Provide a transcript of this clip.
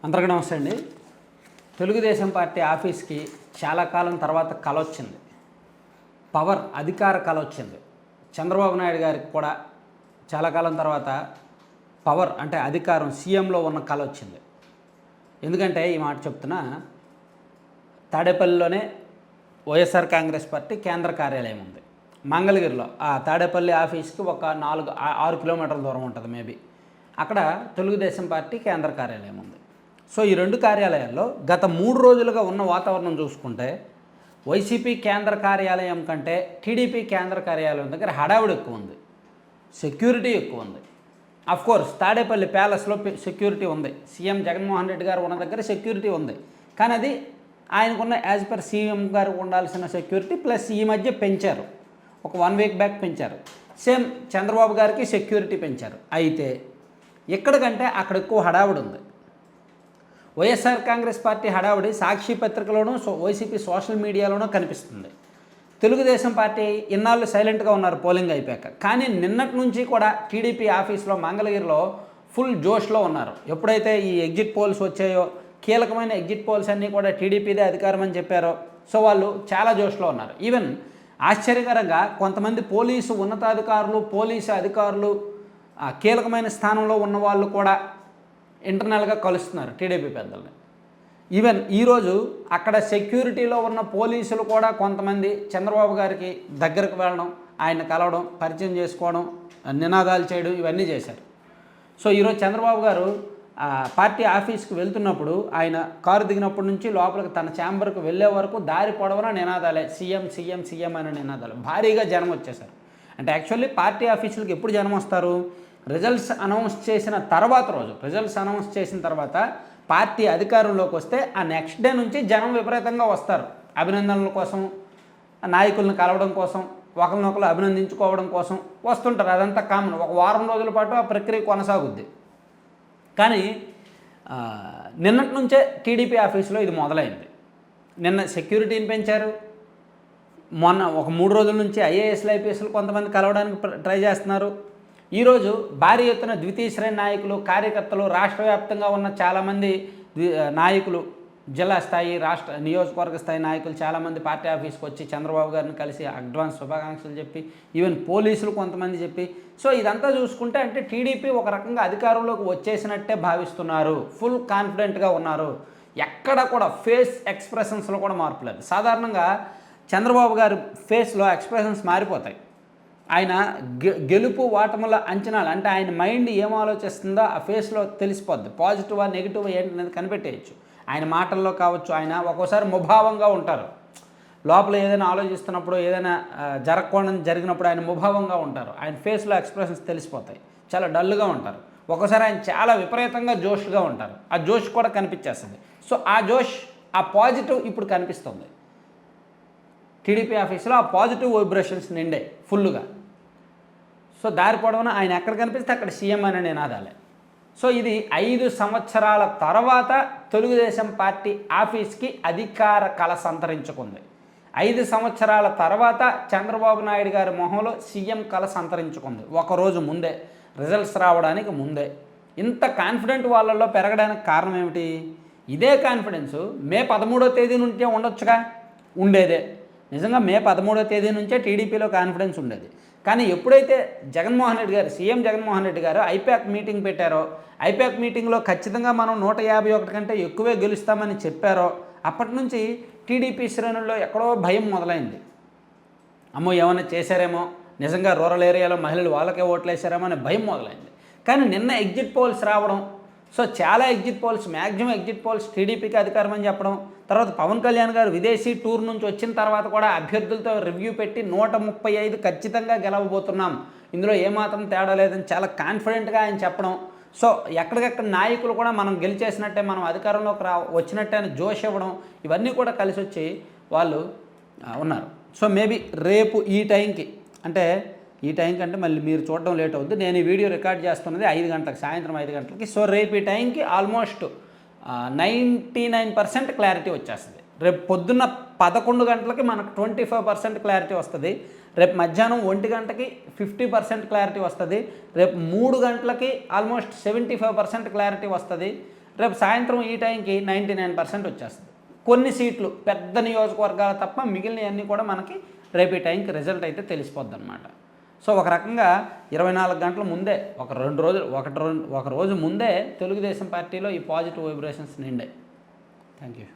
అందరికీ నమస్తే అండి. తెలుగుదేశం పార్టీ ఆఫీస్కి చాలా కాలం తర్వాత కల వచ్చింది. పవర్ అధికార కల వచ్చింది. చంద్రబాబు నాయుడు గారికి కూడా చాలా కాలం తర్వాత పవర్ అంటే అధికారం సీఎంలో ఉన్న కల వచ్చింది. ఎందుకంటే ఈ మాట చెప్తున్నా, తాడేపల్లిలోనే వైఎస్ఆర్ కాంగ్రెస్ పార్టీ కేంద్ర కార్యాలయం ఉంది. మంగళగిరిలో ఆ తాడేపల్లి ఆఫీస్కి ఒక 4-6 కిలోమీటర్ల దూరం ఉంటుంది మేబీ. అక్కడ తెలుగుదేశం పార్టీ కేంద్ర కార్యాలయం ఉంది. సో ఈ రెండు కార్యాలయాల్లో గత 3 రోజులుగా ఉన్న వాతావరణం చూసుకుంటే వైసీపీ కేంద్ర కార్యాలయం కంటే టీడీపీ కేంద్ర కార్యాలయం దగ్గర హడావుడి ఎక్కువ ఉంది, సెక్యూరిటీ ఎక్కువ ఉంది. కోర్స్ తాడేపల్లి ప్యాలెస్లో సెక్యూరిటీ ఉంది, సీఎం జగన్మోహన్ రెడ్డి గారు ఉన్న దగ్గర సెక్యూరిటీ ఉంది. కానీ అది ఆయనకున్న యాజ్ పర్ సీఎం గారు ఉండాల్సిన సెక్యూరిటీ ప్లస్ ఈ మధ్య పెంచారు, ఒక 1 వీక్ బ్యాక్ పెంచారు. సేమ్ చంద్రబాబు గారికి సెక్యూరిటీ పెంచారు. అయితే ఎక్కడికంటే అక్కడ ఎక్కువ హడావుడి ఉంది. వైఎస్ఆర్ కాంగ్రెస్ పార్టీ హడావుడి సాక్షి పత్రికలోనూ వైసీపీ సోషల్ మీడియాలోనూ కనిపిస్తుంది. తెలుగుదేశం పార్టీ ఇన్నాళ్ళు సైలెంట్గా ఉన్నారు పోలింగ్ అయిపోయాక. కానీ నిన్నటి నుంచి కూడా టీడీపీ ఆఫీస్లో మంగళగిరిలో ఫుల్ జోష్లో ఉన్నారు. ఎప్పుడైతే ఈ ఎగ్జిట్ పోల్స్ వచ్చాయో, కీలకమైన ఎగ్జిట్ పోల్స్ అన్నీ కూడా టీడీపీదే అధికారం అని చెప్పారో, సో వాళ్ళు చాలా జోష్లో ఉన్నారు. ఈవెన్ ఆశ్చర్యకరంగా కొంతమంది పోలీసు ఉన్నతాధికారులు, పోలీసు అధికారులు, కీలకమైన స్థానంలో ఉన్న వాళ్ళు కూడా ఇంటర్నల్గా కలుస్తున్నారు టీడీపీ పెద్దల్ని. ఈవెన్ ఈరోజు అక్కడ సెక్యూరిటీలో ఉన్న పోలీసులు కూడా కొంతమంది చంద్రబాబు గారికి దగ్గరకు వెళ్ళడం, ఆయన కలవడం, పరిచయం చేసుకోవడం, నినాదాలు చేయడం ఇవన్నీ చేశారు. సో ఈరోజు చంద్రబాబు గారు పార్టీ ఆఫీస్కి వెళ్తున్నప్పుడు ఆయన కారు దిగినప్పటి నుంచి లోపలికి తన ఛాంబర్కి వెళ్ళే వరకు దారి పొడవునా నినాదాలే, సీఎం సీఎం సీఎం అనే నినాదాలు. భారీగా జనం వచ్చేశారు. అంటే యాక్చువల్లీ పార్టీ ఆఫీసులకు ఎప్పుడు జనం వస్తారు? రిజల్ట్స్ అనౌన్స్ చేసిన తర్వాత రోజు. రిజల్ట్స్ అనౌన్స్ చేసిన తర్వాత పార్టీ అధికారంలోకి వస్తే ఆ నెక్స్ట్ డే నుంచి జనం విపరీతంగా వస్తారు. అభినందనల కోసం, నాయకులను కలవడం కోసం, ఒకరినొకరు అభినందించుకోవడం కోసం వస్తుంటారు. అదంతా కామన్. ఒక వారం రోజుల పాటు ఆ ప్రక్రియ కొనసాగుద్ది. కానీ నిన్నటి నుంచే టీడీపీ ఆఫీసులో ఇది మొదలైంది. నిన్న సెక్యూరిటీని పెంచారు. మొన్న ఒక 3 రోజుల నుంచి ఐఏఎస్లు ఐపీఎస్లు కొంతమంది కలవడానికి ట్రై చేస్తున్నారు. ఈరోజు భారీ ఎత్తున ద్వితీయ శ్రేణి నాయకులు, కార్యకర్తలు, రాష్ట్ర వ్యాప్తంగా ఉన్న చాలామంది నాయకులు, జిల్లా స్థాయి, రాష్ట్ర నియోజకవర్గ స్థాయి నాయకులు చాలామంది పార్టీ ఆఫీస్కి వచ్చి చంద్రబాబు గారిని కలిసి అడ్వాన్స్ శుభాకాంక్షలు చెప్పి, ఈవెన్ పోలీసులు కొంతమంది చెప్పి, సో ఇదంతా చూసుకుంటే అంటే టీడీపీ ఒక రకంగా అధికారంలోకి వచ్చేసినట్టే భావిస్తున్నారు. ఫుల్ కాన్ఫిడెంట్గా ఉన్నారు. ఎక్కడ కూడా ఫేస్ ఎక్స్ప్రెషన్స్లో కూడా మార్పు లేదు. సాధారణంగా చంద్రబాబు గారి ఫేస్లో ఎక్స్ప్రెషన్స్ మారిపోతాయి. ఆయన గెలుపు ఓటముల అంచనాలు, అంటే ఆయన మైండ్ ఏం ఆలోచిస్తుందో ఆ ఫేస్లో తెలిసిపోద్ది. పాజిటివా నెగిటివ్ ఏంటనేది కనిపెట్టేయచ్చు. ఆయన మాటల్లో కావచ్చు. ఆయన ఒక్కోసారి ముభావంగా ఉంటారు. లోపల ఏదైనా ఆలోచిస్తున్నప్పుడు, ఏదైనా జరగకూడదు జరిగినప్పుడు ఆయన ముభావంగా ఉంటారు. ఆయన ఫేస్లో ఎక్స్ప్రెషన్స్ తెలిసిపోతాయి. చాలా డల్గా ఉంటారు. ఒక్కోసారి ఆయన చాలా విపరీతంగా జోష్గా ఉంటారు. ఆ జోష్ కూడా కనిపించేస్తుంది. సో ఆ జోష్, ఆ పాజిటివ్ ఇప్పుడు కనిపిస్తుంది టీడీపీ ఆఫీస్లో. ఆ పాజిటివ్ వైబ్రేషన్స్ నిండే ఫుల్గా. సో దారి పొడవున ఆయన ఎక్కడ కనిపిస్తే అక్కడ సీఎం అనే నినాదాలే. సో ఇది 5 సంవత్సరాల తర్వాత తెలుగుదేశం పార్టీ ఆఫీస్కి అధికార కళ సంతరించుకుంది. 5 సంవత్సరాల తర్వాత చంద్రబాబు నాయుడు గారి మొహంలో సీఎం కళ సంతరించుకుంది. ఒకరోజు ముందే, రిజల్ట్స్ రావడానికి ముందే. ఇంత కాన్ఫిడెంట్ వాళ్ళల్లో పెరగడానికి కారణం ఏమిటి? ఇదే కాన్ఫిడెన్సు మే 13వ తేదీ నుంచే ఉండొచ్చుగా. ఉండేదే. నిజంగా మే 13వ తేదీ నుంచే టీడీపీలో కాన్ఫిడెన్స్ ఉండేది. కానీ ఎప్పుడైతే జగన్మోహన్ రెడ్డి గారు, సీఎం జగన్మోహన్ రెడ్డి గారు ఐపాక్ మీటింగ్ పెట్టారో, ఐపాక్ మీటింగ్లో ఖచ్చితంగా మనం 151 కంటే ఎక్కువే గెలుస్తామని చెప్పారో, అప్పటి నుంచి టీడీపీ శ్రేణుల్లో ఎక్కడో భయం మొదలైంది. అమ్మో ఏమైనా చేశారేమో, నిజంగా రూరల్ ఏరియాలో మహిళలు వాళ్ళకే ఓట్లేసారేమో అనే భయం మొదలైంది. కానీ నిన్న ఎగ్జిట్ పోల్స్ రావడం, సో చాలా exit polls, maximum exit polls టీడీపీకి అధికారం అని చెప్పడం, తర్వాత పవన్ కళ్యాణ్ గారు విదేశీ టూర్ నుంచి వచ్చిన తర్వాత కూడా అభ్యర్థులతో రివ్యూ పెట్టి 135 ఖచ్చితంగా గెలవబోతున్నాం, ఇందులో ఏమాత్రం తేడా లేదని చాలా కాన్ఫిడెంట్గా ఆయన చెప్పడం. సో ఎక్కడికక్కడ నాయకులు కూడా మనం గెలిచేసినట్టే, మనం అధికారంలోకి వచ్చినట్టే అని జోష్ ఇవ్వడం, ఇవన్నీ కూడా కలిసి వచ్చి వాళ్ళు ఉన్నారు. సో మేబీ రేపు ఈ టైంకి, అంటే ఈ టైంకి అంటే మళ్ళీ మీరు చూడడం లేట్ అవుద్ది. నేను ఈ వీడియో రికార్డ్ చేస్తున్నది 5 గంటలకు, సాయంత్రం 5 గంటలకి. సో రేపు ఈ టైంకి ఆల్మోస్ట్ 99% క్లారిటీ వచ్చేస్తుంది. రేపు పొద్దున్న 11 గంటలకి మనకు 25% క్లారిటీ వస్తుంది. రేపు మధ్యాహ్నం 1 గంటకి 50% క్లారిటీ వస్తుంది. రేపు 3 గంటలకి ఆల్మోస్ట్ 75% క్లారిటీ వస్తుంది. రేపు సాయంత్రం ఈ టైంకి 99% వచ్చేస్తుంది. కొన్ని సీట్లు పెద్ద నియోజకవర్గాలు తప్ప మిగిలినవన్నీ కూడా మనకి రేపు ఈ టైంకి రిజల్ట్ అయితే తెలిసిపోద్ది అనమాట. సో ఒక రకంగా 24 గంటల ముందే ఒక రోజు ముందే తెలుగుదేశం పార్టీలో ఈ పాజిటివ్ వైబ్రేషన్స్ నిండాయి. Thank you.